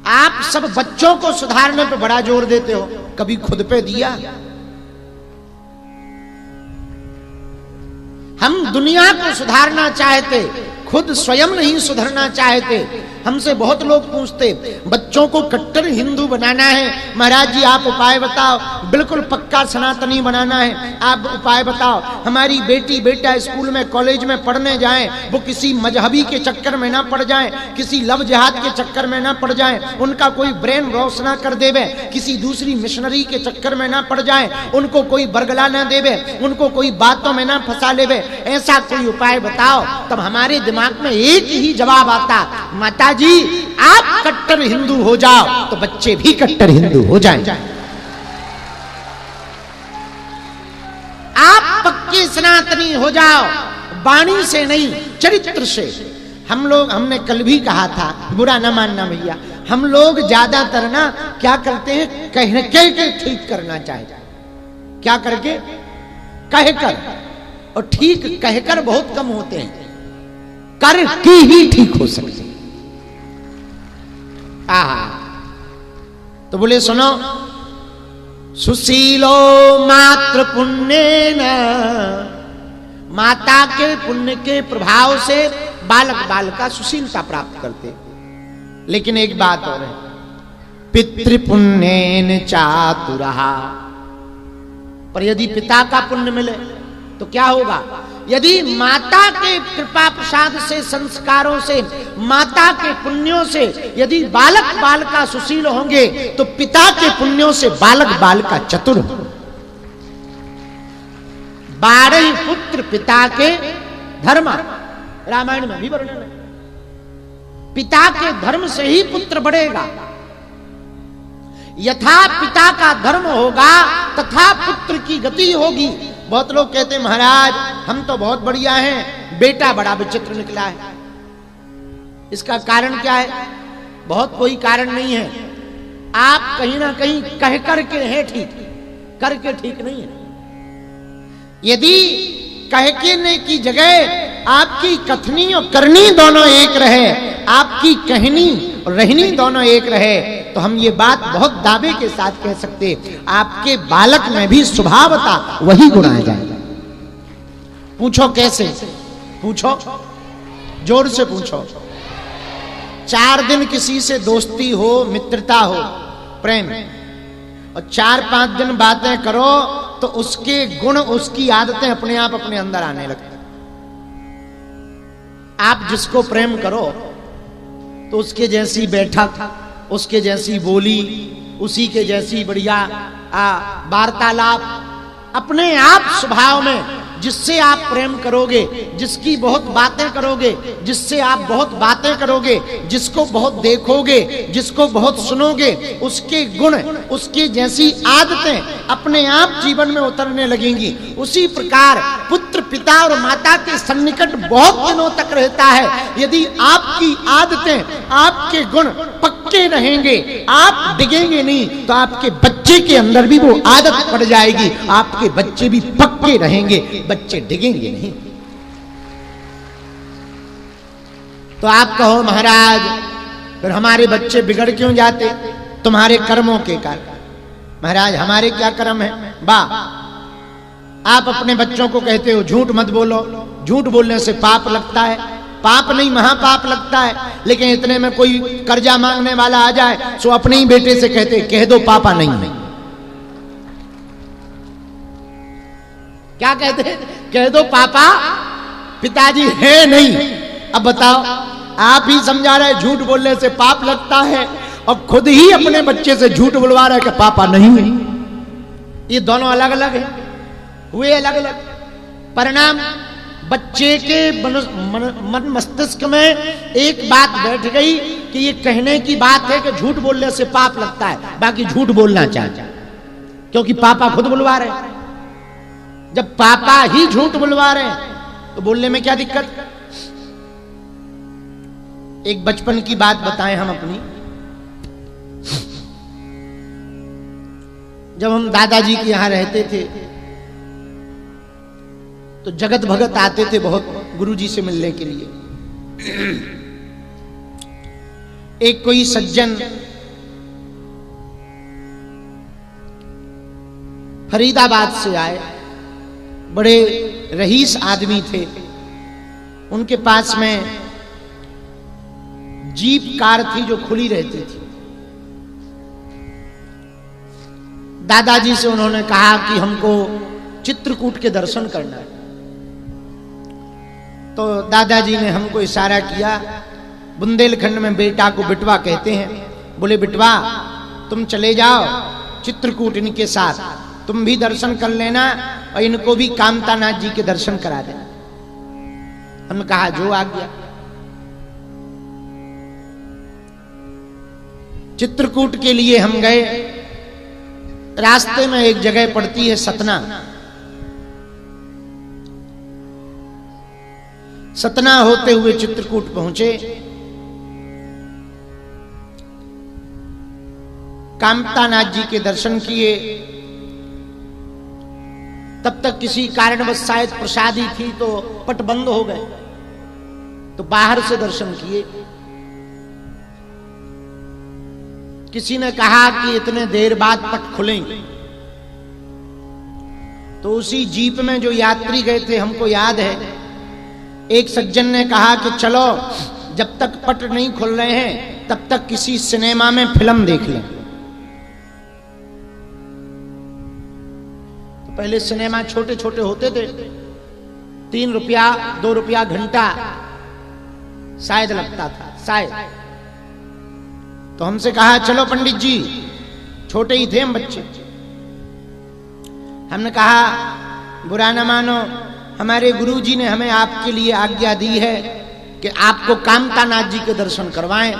आप सब बच्चों को सुधारने पे बड़ा जोर देते हो, कभी खुद पे दिया? हम दुनिया को सुधारना चाहते, खुद स्वयं नहीं सुधरना चाहते। हमसे बहुत लोग पूछते, बच्चों को कट्टर हिंदू बनाना है, महाराज जी आप उपाय बताओ। बिल्कुल पक्का सनातनी बनाना है, आप उपाय बताओ। हमारी बेटी बेटा स्कूल में कॉलेज में पढ़ने जाएं, वो किसी मजहबी के चक्कर में ना पड़ जाएं, किसी लव जिहाद के चक्कर में ना पड़ जाएं, उनका कोई ब्रेन वॉश ना कर देवे, किसी दूसरी मिशनरी के चक्कर में ना पड़ जाएं, उनको कोई बरगला ना देवे, उनको कोई बातों में ना फंसा लेवे। ऐसा कोई उपाय बताओ। तब हमारे दिमाग में एक ही जवाब आता, माता जी आप कट्टर हिंदू हो जाओ तो बच्चे भी कट्टर हिंदू हो जाएं। आप पक्के सनातनी हो जाओ, वाणी से नहीं चरित्र से। हमने कल भी कहा था, बुरा ना मानना भैया, हम लोग ज्यादातर ना क्या करते हैं, कह के ठीक करना चाहिए। क्या करके? कह कर, और ठीक कहकर बहुत कम होते हैं, कर की ही ठीक हो सकते। तो बोले सुनो, सुशीलो मात्र पुण्येन, माता के पुण्य के प्रभाव से बालक बालिका सुशीलता प्राप्त करते। लेकिन एक बात और है, पितृपुण्येन चातुरः। पर यदि पिता का पुण्य मिले तो क्या होगा? यदि माता के कृपा प्रसाद से, संस्कारों से, माता के पुण्यों से यदि बालक बालिका सुशील होंगे तो पिता के पुण्यों से बालक बालिका चतुर। 12 पुत्र पिता के धर्म, रामायण में भी वर्णन है। पिता के धर्म से ही पुत्र बढ़ेगा। यथा पिता का धर्म होगा तथा पुत्र की गति होगी। बहुत लोग कहते हैं महाराज हम तो बहुत बढ़िया हैं, बेटा बड़ा विचित्र निकला है। इसका कारण क्या है? बहुत कोई कारण नहीं है। आप कहीं ना कहीं कह करके है ठीक, करके ठीक नहीं है। यदि कहने की जगह आपकी कथनी और करनी दोनों एक रहे, आपकी कहनी और रहनी दोनों एक रहे, तो हम ये बात बहुत दावे के साथ कह सकते, आपके बालक में भी स्वभावता वही गुण आ जाएगा। पूछो कैसे? पूछो, जोर से पूछो। 4 दिन किसी से दोस्ती हो, मित्रता हो, प्रेम, और 4-5 दिन बातें करो तो उसके गुण, उसकी आदतें अपने आप अपने अंदर आने लगती। आप जिसको प्रेम करो तो उसके जैसी बैठक, उसके जैसी बोली, उसी के जैसी बढ़िया वार्तालाप अपने आप स्वभाव में, जिससे आप प्रेम करोगे, जिसकी बहुत बातें करोगे, जिससे आप बहुत बातें करोगे, जिसको बहुत देखोगे, जिसको बहुत सुनोगे, उसके गुण, उसकी जैसी आदतें अपने आप जीवन में उतरने लगेंगी। उसी प्रकार पुत्र पिता और माता के सन्निकट बहुत दिनों तक रहता है। यदि आपकी आदतें, आपके गुण पक्के रहेंगे, आप डिगेंगे नहीं, तो आपके बच्चे के अंदर भी वो आदत पड़ जाएगी। आपके बच्चे भी पक्के रहेंगे, बच्चे डिगेंगे नहीं। तो आप कहो महाराज फिर हमारे बच्चे बिगड़ क्यों जाते? तुम्हारे कर्मों के कारण। महाराज हमारे क्या कर्म है? आप अपने बच्चों को कहते हो झूठ मत बोलो, झूठ बोलने से पाप लगता है। पाप नहीं महापाप लगता है। लेकिन इतने में कोई कर्जा मांगने वाला आ जाए सो अपने ही बेटे से कहते कह दो पापा नहीं। क्या कहते? कह दो पापा, पिताजी है नहीं। अब बताओ, आप ही समझा रहे झूठ बोलने से पाप लगता है और खुद ही अपने बच्चे से झूठ बुलवा रहे कि पापा नहीं है। ये दोनों अलग अलग है, हुए अलग अलग परिणाम। बच्चे के मन मस्तिष्क में एक बात बैठ गई कि ये कहने की बात है कि झूठ बोलने से पाप लगता है, बाकी झूठ बोलना चाहिए क्योंकि पापा खुद बुलवा रहे। जब पापा ही झूठ बुलवा रहे हैं तो बोलने में क्या दिक्कत? एक बचपन की बात बताएं हम अपनी। जब हम दादाजी के यहां रहते थे तो जगत भगत आते थे बहुत गुरुजी से मिलने के लिए। एक कोई सज्जन फरीदाबाद से आए, बड़े रईस आदमी थे। उनके पास में जीप कार थी जो खुली रहती थी। दादाजी से उन्होंने कहा कि हमको चित्रकूट के दर्शन करना है। तो दादाजी ने हमको इशारा किया। बुंदेलखंड में बेटा को बिटवा कहते हैं। बोले बिटवा तुम चले जाओ चित्रकूट इनके साथ, तुम भी दर्शन कर लेना और इनको भी कामतानाथ जी के दर्शन करा देना। हमने कहा जो आ गया। चित्रकूट के लिए हम गए। रास्ते में एक जगह पड़ती है सतना। सतना होते हुए चित्रकूट पहुंचे। कामतानाथ जी के दर्शन किए। तब तक किसी कारणवश शायद प्रसादी थी तो पट बंद हो गए, तो बाहर से दर्शन किए। किसी ने कहा कि इतने देर बाद पट खुलेंगे। तो उसी जीप में जो यात्री गए थे, हमको याद है, एक सज्जन ने कहा कि चलो जब तक पट नहीं खुल रहे हैं तब तक किसी सिनेमा में फिल्म देख लें। तो पहले सिनेमा छोटे छोटे होते थे, 3 रुपया 2 रुपया घंटा शायद लगता था, शायद। तो हमसे कहा चलो पंडित जी, छोटे ही थे हम बच्चे। हमने कहा बुरा न मानो, हमारे गुरुजी ने हमें आपके लिए आज्ञा दी है कि आपको कामतानाथ जी के दर्शन करवाएं।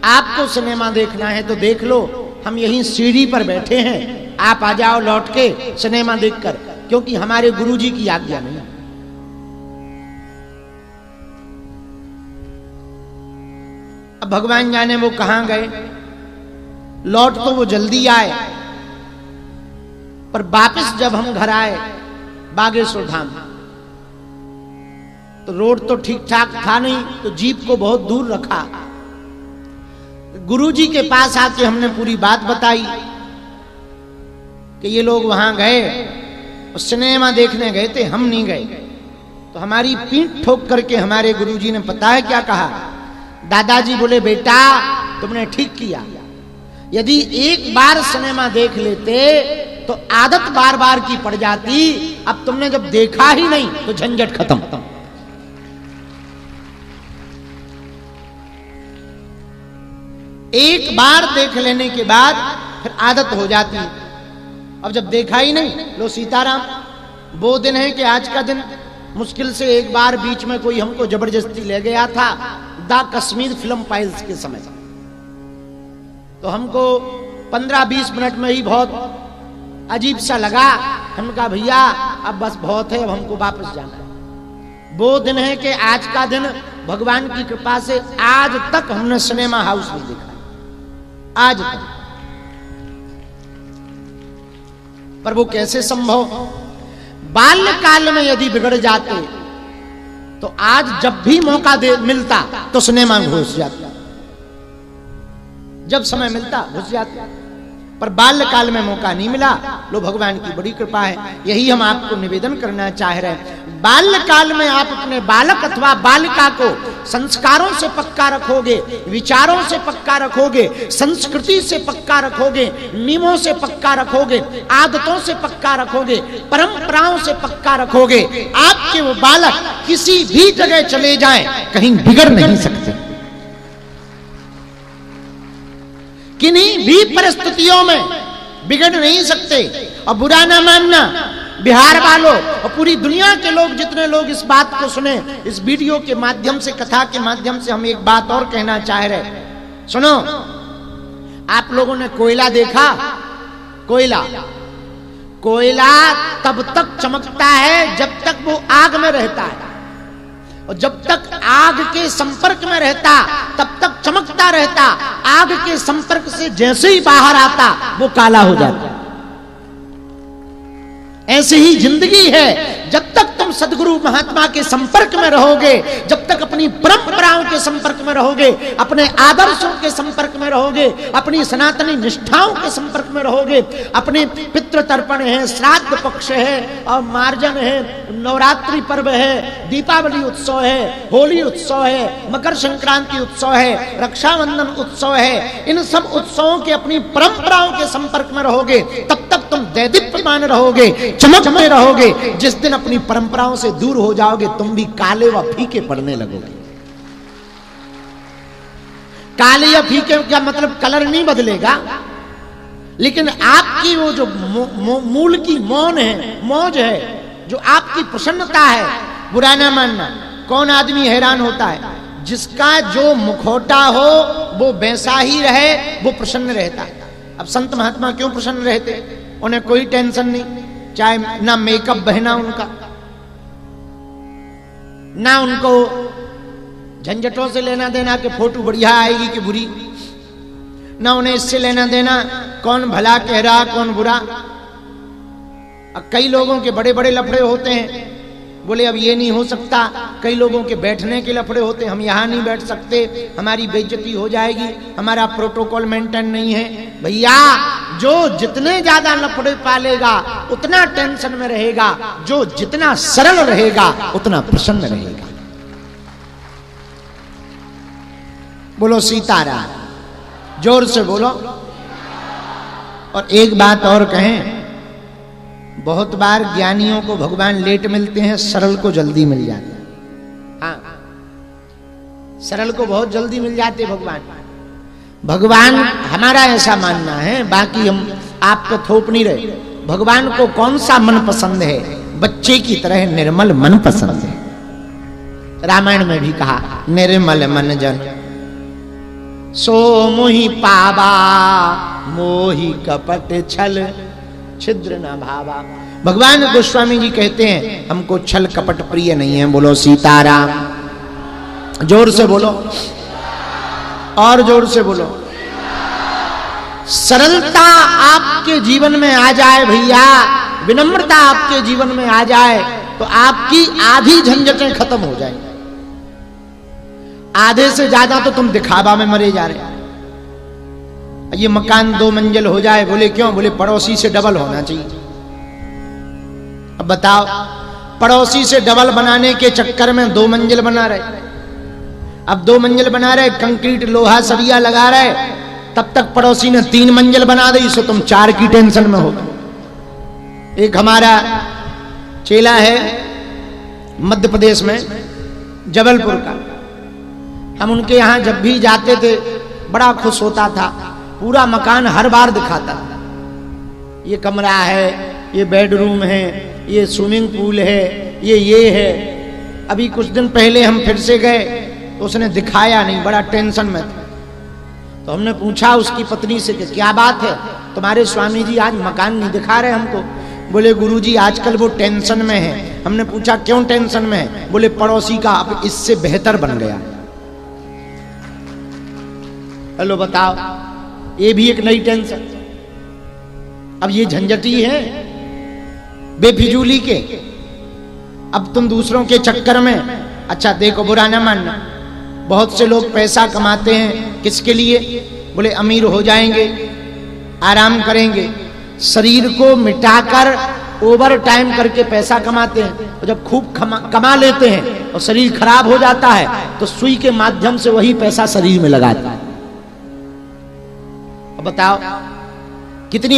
आपको सिनेमा देखना है तो देख लो, हम यहीं सीढ़ी पर बैठे हैं, आप आ जाओ लौट के सिनेमा देखकर, क्योंकि हमारे गुरुजी की आज्ञा नहीं। अब भगवान जाने वो कहां गए। लौट तो वो जल्दी आए, पर वापस जब हम घर आए बागेश्वर धाम, तो रोड तो ठीक ठाक था नहीं, तो जीप को बहुत दूर रखा। गुरुजी के पास आके हमने पूरी बात बताई कि ये लोग वहां गए और सिनेमा देखने गए थे, हम नहीं गए। तो हमारी पीठ ठोक करके हमारे गुरुजी ने पता है क्या कहा? दादाजी बोले बेटा तुमने ठीक किया, यदि एक बार सिनेमा देख लेते तो आदत बार बार की पड़ जाती। अब तुमने जब देखा ही नहीं तो झंझट खत्म। एक बार देख लेने के बाद फिर आदत हो जाती। अब जब देखा ही नहीं, लो सीताराम। वो दिन है कि आज का दिन मुश्किल से एक बार बीच में कोई हमको जबरदस्ती ले गया था, द कश्मीर फिल्म फाइल्स के समय। तो हमको 15-20 मिनट में ही बहुत अजीब सा लगा। हमने कहा भैया अब बस बहुत है, अब हमको वापस जाना है। वो दिन है कि आज का दिन भगवान की कृपा से आज तक हमने सिनेमा हाउस नहीं देखा, आज तक। पर वो कैसे संभव? बाल्यकाल में यदि बिगड़ जाते तो आज जब भी मौका मिलता तो सिनेमा में घुस जाता, जब समय मिलता घुस जाता। पर बाल्यकाल में मौका नहीं मिला। लो भगवान की बड़ी कृपा है, यही हम आपको निवेदन करना चाह रहे हैं। बाल्यकाल में आप अपने बालक अथवा बालिका को संस्कारों से पक्का रखोगे, विचारों से पक्का रखोगे, संस्कृति से पक्का रखोगे, नियमों से पक्का रखोगे, आदतों से पक्का रखोगे, परंपराओं से पक्का रखोगे, आपके वो बालक किसी भी जगह चले जाएं कहीं बिगड़ नहीं सकते। किन्हीं भी परिस्थितियों में बिगड़ नहीं सकते। और बुरा ना मानना, बिहार वालों और पूरी दुनिया के लोग, जितने लोग इस बात को सुने, इस वीडियो के माध्यम से, कथा के माध्यम से हम एक बात और कहना चाह रहे। सुनो, आप लोगों ने कोयला देखा? कोयला तब तक चमकता है जब तक वो आग में रहता है, और जब तक आग के संपर्क में रहता तब तक चमकता रहता। आग के संपर्क से जैसे ही बाहर आता वो काला हो जाता। ऐसे ही जिंदगी है, जब तक तुम तुम सदगुरु महात्मा के संपर्क में रहोगे, जब तक अपनी परंपराओं के संपर्क में रहोगे, अपने आदर्शों के संपर्क में रहोगे, अपनी सनातनी निष्ठाओं के संपर्क में रहोगे, अपने पितृ तर्पण है, श्राद्ध पक्ष है और मार्जन है, नवरात्रि पर्व है, दीपावली उत्सव है, होली उत्सव है, मकर संक्रांति उत्सव है, रक्षाबंधन उत्सव है, इन सब उत्सवों के अपनी परंपराओं के संपर्क में रहोगे, तब तक तुम दैदीप्यमान रहोगे, चमक में रहोगे। जिस दिन अपनी परंपराओं से दूर हो जाओगे, तुम भी काले व फीके पड़ने लगोगे। काले या फीके का मतलब कलर नहीं बदलेगा, लेकिन आपकी वो जो मूल की मौन है, मौज है, जो आपकी प्रसन्नता है, बुरा ना मानना। कौन आदमी हैरान होता है? जिसका जो मुखौटा हो वो वैसा ही रहे, वो प्रसन्न रहता है। अब संत महात्मा क्यों प्रसन्न रहते? उन्हें कोई टेंशन नहीं, चाहे ना मेकअप बहना उनका, ना उनको झंझटों से लेना देना कि फोटो बढ़िया आएगी कि बुरी, ना उन्हें इससे लेना देना कौन भला कह रहा कौन बुरा। अब कई लोगों के बड़े बड़े लफड़े होते हैं, बोले अब ये नहीं हो सकता। कई लोगों के बैठने के लफड़े होते हैं, हम यहां नहीं बैठ सकते, हमारी बेइज्जती हो जाएगी, हमारा प्रोटोकॉल मेंटेन नहीं है। भैया, जो जितने ज्यादा लफड़े पालेगा उतना टेंशन में रहेगा, जो जितना सरल रहेगा उतना प्रसन्न रहेगा। बोलो सीताराम, जोर से बोलो। और एक बात और कहें, बहुत बार ज्ञानियों को भगवान लेट मिलते हैं, सरल को जल्दी मिल जाते हैं। हाँ, सरल को बहुत जल्दी मिल जाते भगवान। हमारा ऐसा मानना है, बाकी हम आप पे थोप नहीं रहे। भगवान को कौन सा मन पसंद है? बच्चे की तरह निर्मल मन पसंद है। रामायण में भी कहा, निर्मल मन जन सो मोहि पावा, मोहि कपट छल छिद्र न भावा। भगवान गोस्वामी जी कहते हैं, हमको छल कपट प्रिय नहीं है। बोलो सीताराम, जोर से बोलो और जोर से बोलो। सरलता आपके जीवन में आ जाए भैया, विनम्रता आपके जीवन में आ जाए तो आपकी आधी झंझटें खत्म हो जाएंगी। आधे से ज्यादा तो तुम दिखावा में मरे जा रहे। ये मकान 2 मंजिल हो जाए, बोले क्यों? बोले पड़ोसी से डबल होना चाहिए। अब बताओ, पड़ोसी से डबल बनाने के चक्कर में 2 मंजिल बना रहे। अब 2 मंजिल बना रहे, कंक्रीट लोहा सरिया लगा रहे, तब तक पड़ोसी ने 3 मंजिल बना दी, सो तुम 4 की टेंशन में हो। एक हमारा चेला है मध्य प्रदेश में, जबलपुर का। हम उनके यहां जब भी जाते थे बड़ा खुश होता था, पूरा मकान हर बार दिखाता। ये कमरा है, ये बेडरूम है, ये स्विमिंग पूल है, ये है। अभी कुछ दिन पहले हम फिर से गए तो उसने दिखाया नहीं, बड़ा टेंशन में था। तो हमने पूछा उसकी पत्नी से कि क्या बात है, तुम्हारे स्वामी जी आज मकान नहीं दिखा रहे हमको। बोले गुरुजी आजकल वो टेंशन में है। हमने पूछा क्यों टेंशन में है? बोले पड़ोसी का अब इससे बेहतर बन गया। हेलो बताओ, ये भी एक नई टेंशन। अब ये झंझटी है बेफिजूली के। अब तुम दूसरों के चक्कर में, अच्छा देखो बुरा ना मानना, बहुत से लोग पैसा कमाते हैं किसके लिए? बोले अमीर हो जाएंगे, आराम करेंगे। शरीर को मिटाकर ओवर टाइम करके पैसा कमाते हैं। और जब खूब कमा लेते हैं और शरीर खराब हो जाता है तो सुई के माध्यम से वही पैसा शरीर में लगाते हैं। बताओ कितनी